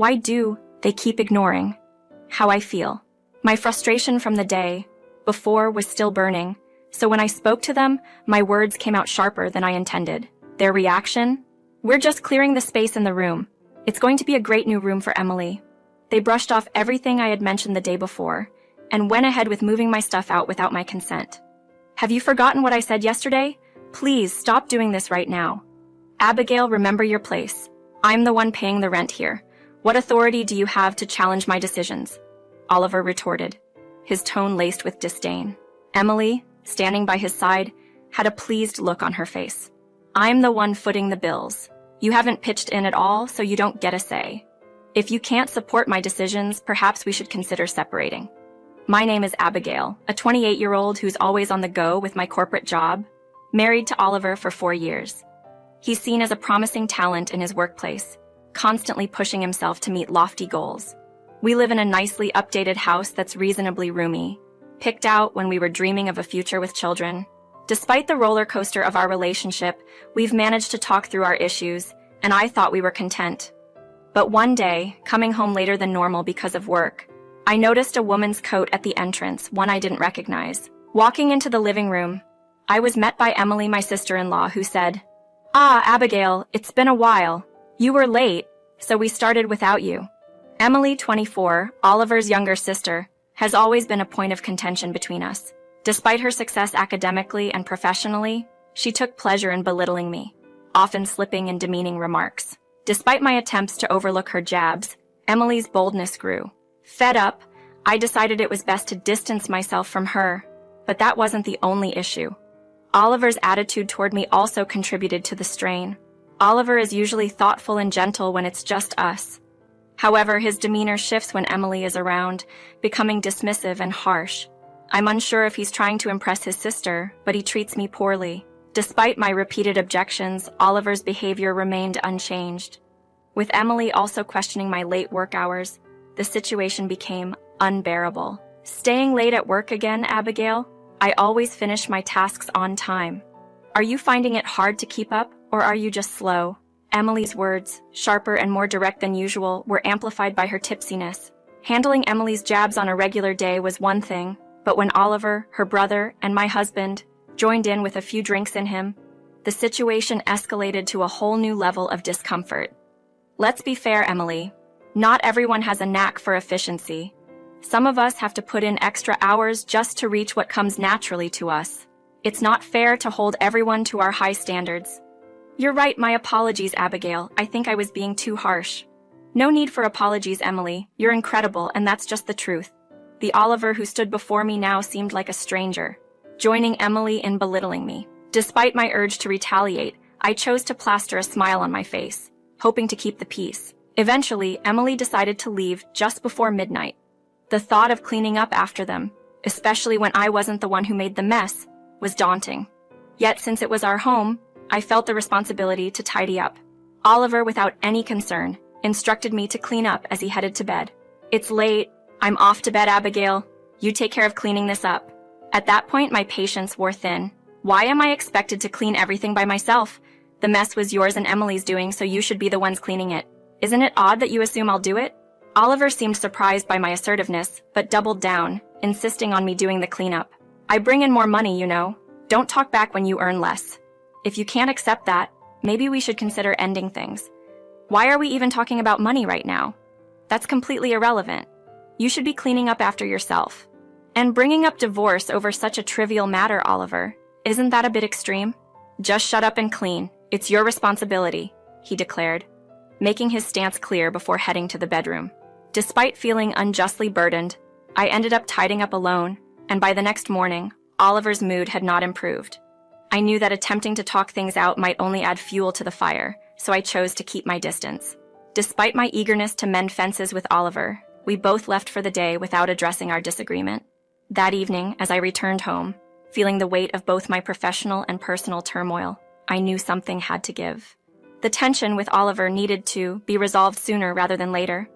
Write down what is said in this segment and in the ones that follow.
Why do they keep ignoring how I feel? My frustration from the day before was still burning, so when I spoke to them, my words came out sharper than I intended. Their reaction? We're just clearing the space in the room. It's going to be a great new room for Emily. They brushed off everything I had mentioned the day before and went ahead with moving my stuff out without my consent. Have you forgotten what I said yesterday? Please stop doing this right now. Abigail, remember your place. I'm the one paying the rent here. What authority do you have to challenge my decisions? Oliver retorted, his tone laced with disdain. Emily, standing by his side, had a pleased look on her face. I'm the one footing the bills. You haven't pitched in at all, so you don't get a say. If you can't support my decisions, perhaps we should consider separating. My name is Abigail, a 28-year-old who's always on the go with my corporate job, married to Oliver for 4 years. He's seen as a promising talent in his workplace, constantly pushing himself to meet lofty goals. We live in a nicely updated house that's reasonably roomy, picked out when we were dreaming of a future with children. Despite the roller coaster of our relationship, we've managed to talk through our issues, and I thought we were content. But one day, coming home later than normal because of work, I noticed a woman's coat at the entrance, one I didn't recognize. Walking into the living room, I was met by Emily, my sister-in-law, who said, "Ah, Abigail, it's been a while. You were late, so we started without you." Emily, 24, Oliver's younger sister, has always been a point of contention between us. Despite her success academically and professionally, she took pleasure in belittling me, often slipping in demeaning remarks. Despite my attempts to overlook her jabs, Emily's boldness grew. Fed up, I decided it was best to distance myself from her, but that wasn't the only issue. Oliver's attitude toward me also contributed to the strain. Oliver is usually thoughtful and gentle when it's just us. However, his demeanor shifts when Emily is around, becoming dismissive and harsh. I'm unsure if he's trying to impress his sister, but he treats me poorly. Despite my repeated objections, Oliver's behavior remained unchanged. With Emily also questioning my late work hours, the situation became unbearable. Staying late at work again, Abigail? I always finish my tasks on time. Are you finding it hard to keep up, or are you just slow? Emily's words, sharper and more direct than usual, were amplified by her tipsiness. Handling Emily's jabs on a regular day was one thing, but when Oliver, her brother, and my husband joined in with a few drinks in him, the situation escalated to a whole new level of discomfort. Let's be fair, Emily. Not everyone has a knack for efficiency. Some of us have to put in extra hours just to reach what comes naturally to us. It's not fair to hold everyone to our high standards. You're right, my apologies, Abigail. I think I was being too harsh. No need for apologies, Emily. You're incredible, and that's just the truth. The Oliver who stood before me now seemed like a stranger, joining Emily in belittling me. Despite my urge to retaliate, I chose to plaster a smile on my face, hoping to keep the peace. Eventually, Emily decided to leave just before midnight. The thought of cleaning up after them, especially when I wasn't the one who made the mess, was daunting. Yet since it was our home, I felt the responsibility to tidy up. Oliver, without any concern, instructed me to clean up as he headed to bed. "It's late. I'm off to bed, Abigail. You take care of cleaning this up." At that point, my patience wore thin. Why am I expected to clean everything by myself? The mess was yours and Emily's doing, so you should be the ones cleaning it. Isn't it odd that you assume I'll do it? Oliver seemed surprised by my assertiveness, but doubled down, insisting on me doing the cleanup. "I bring in more money, you know. Don't talk back when you earn less. If you can't accept that, maybe we should consider ending things. Why are we even talking about money right now? That's completely irrelevant. You should be cleaning up after yourself. And bringing up divorce over such a trivial matter, Oliver, isn't that a bit extreme? Just shut up and clean. It's your responsibility," he declared, making his stance clear before heading to the bedroom. Despite feeling unjustly burdened, I ended up tidying up alone, and by the next morning, Oliver's mood had not improved. I knew that attempting to talk things out might only add fuel to the fire, so I chose to keep my distance. Despite my eagerness to mend fences with Oliver, we both left for the day without addressing our disagreement. That evening, as I returned home, feeling the weight of both my professional and personal turmoil, I knew something had to give. The tension with Oliver needed to be resolved sooner rather than later.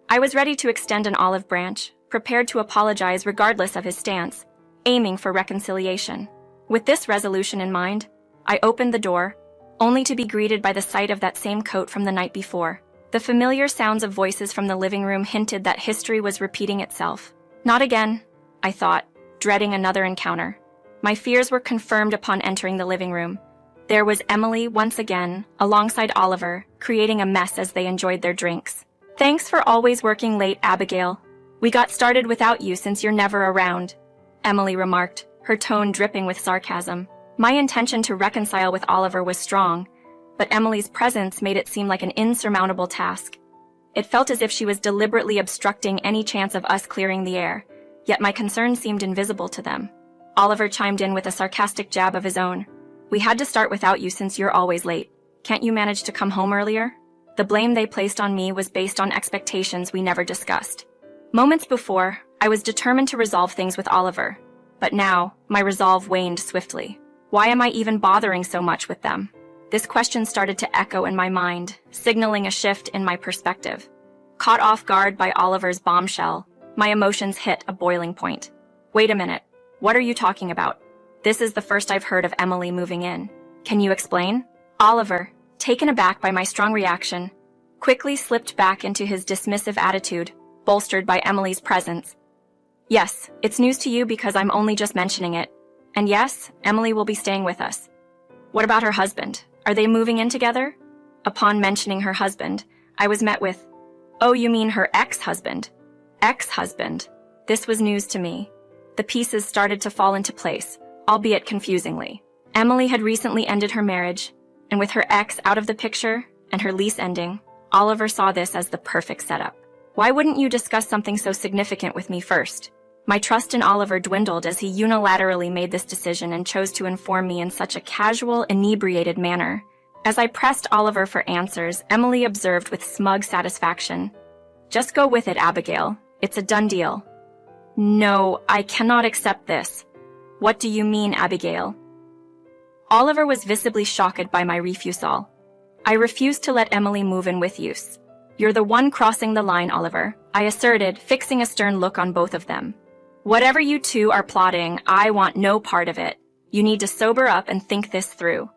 I was ready to extend an olive branch, prepared to apologize regardless of his stance, aiming for reconciliation. With this resolution in mind, I opened the door, only to be greeted by the sight of that same coat from the night before. The familiar sounds of voices from the living room hinted that history was repeating itself. Not again, I thought, dreading another encounter. My fears were confirmed upon entering the living room. There was Emily once again, alongside Oliver, creating a mess as they enjoyed their drinks. Thanks for always working late, Abigail. We got started without you since you're never around, Emily remarked, her tone dripping with sarcasm. My intention to reconcile with Oliver was strong, but Emily's presence made it seem like an insurmountable task. It felt as if she was deliberately obstructing any chance of us clearing the air, yet my concern seemed invisible to them. Oliver chimed in with a sarcastic jab of his own. We had to start without you since you're always late. Can't you manage to come home earlier? The blame they placed on me was based on expectations we never discussed. Moments before, I was determined to resolve things with Oliver. But now, my resolve waned swiftly. Why am I even bothering so much with them? This question started to echo in my mind, signaling a shift in my perspective. Caught off guard by Oliver's bombshell, my emotions hit a boiling point. Wait a minute. What are you talking about? This is the first I've heard of Emily moving in. Can you explain? Oliver, taken aback by my strong reaction, quickly slipped back into his dismissive attitude, bolstered by Emily's presence. Yes, it's news to you because I'm only just mentioning it. And yes, Emily will be staying with us. What about her husband? Are they moving in together? Upon mentioning her husband, I was met with, "Oh, you mean her ex-husband?" Ex-husband. This was news to me. The pieces started to fall into place, albeit confusingly. Emily had recently ended her marriage, and with her ex out of the picture and her lease ending, Oliver saw this as the perfect setup. Why wouldn't you discuss something so significant with me first? My trust in Oliver dwindled as he unilaterally made this decision and chose to inform me in such a casual, inebriated manner. As I pressed Oliver for answers, Emily observed with smug satisfaction, "Just go with it, Abigail. It's a done deal." "No, I cannot accept this." "What do you mean, Abigail?" Oliver was visibly shocked by my refusal. "I refuse to let Emily move in with you. You're the one crossing the line, Oliver," I asserted, fixing a stern look on both of them. "Whatever you two are plotting, I want no part of it. You need to sober up and think this through."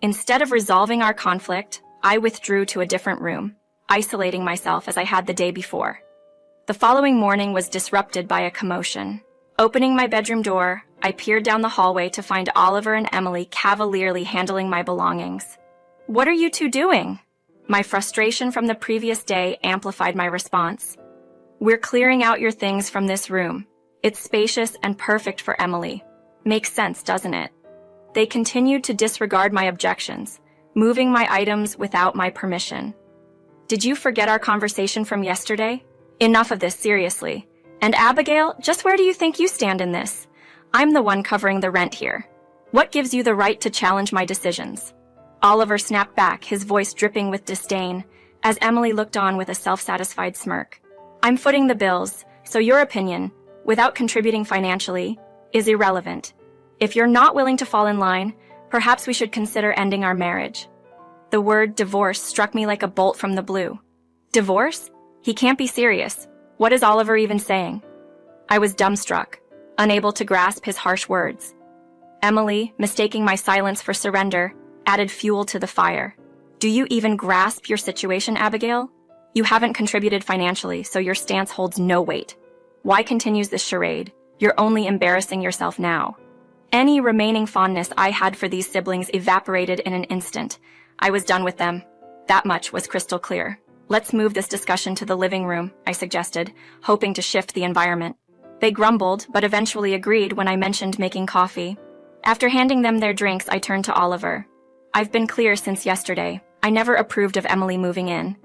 Instead of resolving our conflict, I withdrew to a different room, isolating myself as I had the day before. The following morning was disrupted by a commotion. Opening my bedroom door, I peered down the hallway to find Oliver and Emily cavalierly handling my belongings. "What are you two doing?" My frustration from the previous day amplified my response. "We're clearing out your things from this room. It's spacious and perfect for Emily. Makes sense, doesn't it?" They continued to disregard my objections, moving my items without my permission. "Did you forget our conversation from yesterday? Enough of this, seriously. And Abigail, just where do you think you stand in this? I'm the one covering the rent here. What gives you the right to challenge my decisions?" Oliver snapped back, his voice dripping with disdain, as Emily looked on with a self-satisfied smirk. "I'm footing the bills, so your opinion, without contributing financially, is irrelevant. If you're not willing to fall in line, perhaps we should consider ending our marriage." The word divorce struck me like a bolt from the blue. Divorce? He can't be serious. What is Oliver even saying? I was dumbstruck, unable to grasp his harsh words. Emily, mistaking my silence for surrender, added fuel to the fire. "Do you even grasp your situation, Abigail? You haven't contributed financially, so your stance holds no weight. Why continues this charade? You're only embarrassing yourself now." Any remaining fondness I had for these siblings evaporated in an instant. I was done with them. That much was crystal clear. "Let's move this discussion to the living room," I suggested, hoping to shift the environment. They grumbled, but eventually agreed when I mentioned making coffee. After handing them their drinks, I turned to Oliver. "I've been clear since yesterday. I never approved of Emily moving in.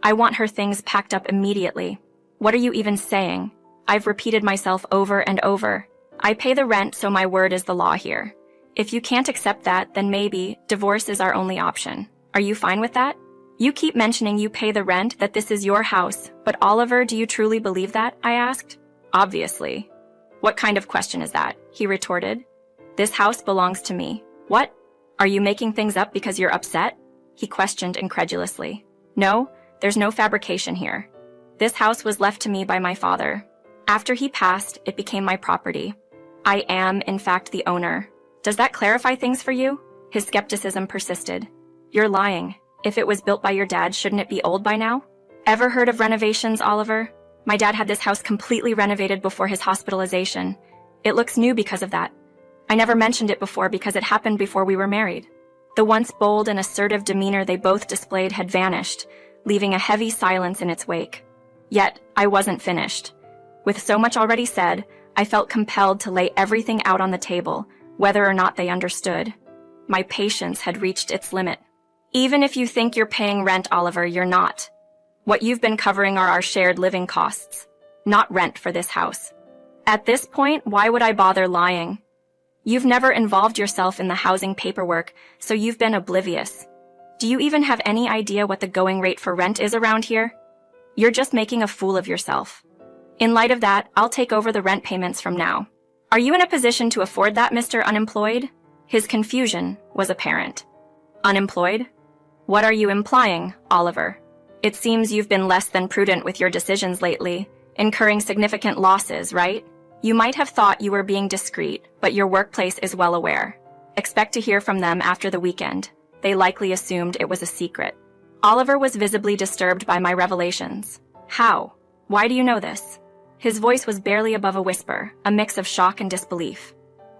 I want her things packed up immediately." "What are you even saying?" I've repeated myself over and over. I pay the rent, so my word is the law here. If you can't accept that, then maybe divorce is our only option. Are you fine with that? You keep mentioning you pay the rent, that this is your house, but Oliver, do you truly believe that? I asked. Obviously. What kind of question is that? He retorted. This house belongs to me. What? Are you making things up because you're upset? He questioned incredulously. No, there's no fabrication here. This house was left to me by my father. After he passed, it became my property. I am, in fact, the owner. Does that clarify things for you? His skepticism persisted. You're lying. If it was built by your dad, shouldn't it be old by now? Ever heard of renovations, Oliver? My dad had this house completely renovated before his hospitalization. It looks new because of that. I never mentioned it before because it happened before we were married. The once bold and assertive demeanor they both displayed had vanished, leaving a heavy silence in its wake. Yet, I wasn't finished. With so much already said, I felt compelled to lay everything out on the table, whether or not they understood. My patience had reached its limit. Even if you think you're paying rent, Oliver, you're not. What you've been covering are our shared living costs, not rent for this house. At this point, why would I bother lying? You've never involved yourself in the housing paperwork, so you've been oblivious. Do you even have any idea what the going rate for rent is around here? You're just making a fool of yourself. In light of that, I'll take over the rent payments from now. Are you in a position to afford that, Mr. Unemployed? His confusion was apparent. Unemployed? What are you implying, Oliver? It seems you've been less than prudent with your decisions lately, incurring significant losses, right? You might have thought you were being discreet, but your workplace is well aware. Expect to hear from them after the weekend. They likely assumed it was a secret. Oliver was visibly disturbed by my revelations. How? Why do you know this? His voice was barely above a whisper, a mix of shock and disbelief.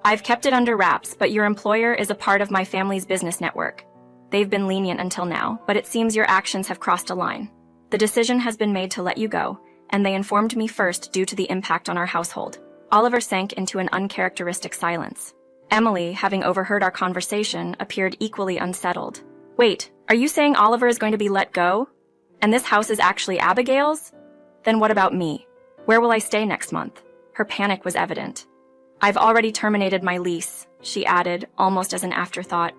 I've kept it under wraps, but your employer is a part of my family's business network. They've been lenient until now, but it seems your actions have crossed a line. The decision has been made to let you go, and they informed me first due to the impact on our household. Oliver sank into an uncharacteristic silence. Emily, having overheard our conversation, appeared equally unsettled. Wait, are you saying Oliver is going to be let go? And this house is actually Abigail's? Then what about me? Where will I stay next month? Her panic was evident. I've already terminated my lease, she added, almost as an afterthought.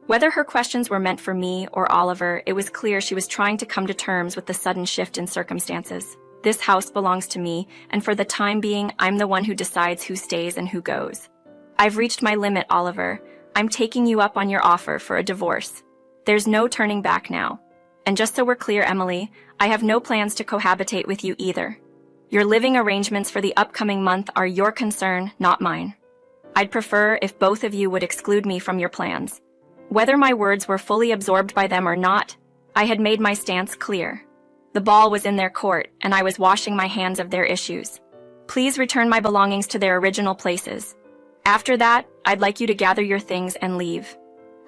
Whether her questions were meant for me or Oliver, it was clear she was trying to come to terms with the sudden shift in circumstances. This house belongs to me, and for the time being, I'm the one who decides who stays and who goes. I've reached my limit, Oliver. I'm taking you up on your offer for a divorce. There's no turning back now. And just so we're clear, Emily, I have no plans to cohabitate with you either. Your living arrangements for the upcoming month are your concern, not mine. I'd prefer if both of you would exclude me from your plans. Whether my words were fully absorbed by them or not, I had made my stance clear. The ball was in their court, and I was washing my hands of their issues. Please return my belongings to their original places. After that, I'd like you to gather your things and leave.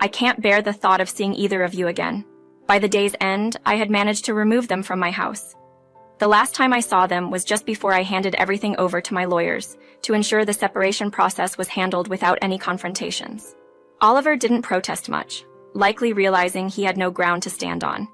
I can't bear the thought of seeing either of you again. By the day's end, I had managed to remove them from my house. The last time I saw them was just before I handed everything over to my lawyers, to ensure the separation process was handled without any confrontations. Oliver didn't protest much, likely realizing he had no ground to stand on.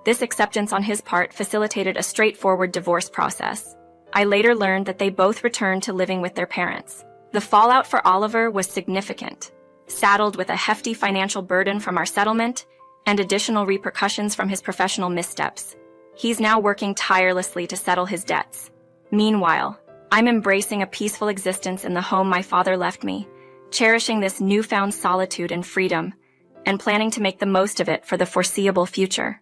This acceptance on his part facilitated a straightforward divorce process. I later learned that they both returned to living with their parents. The fallout for Oliver was significant, saddled with a hefty financial burden from our settlement and additional repercussions from his professional missteps. He's now working tirelessly to settle his debts. Meanwhile, I'm embracing a peaceful existence in the home my father left me, cherishing this newfound solitude and freedom, and planning to make the most of it for the foreseeable future.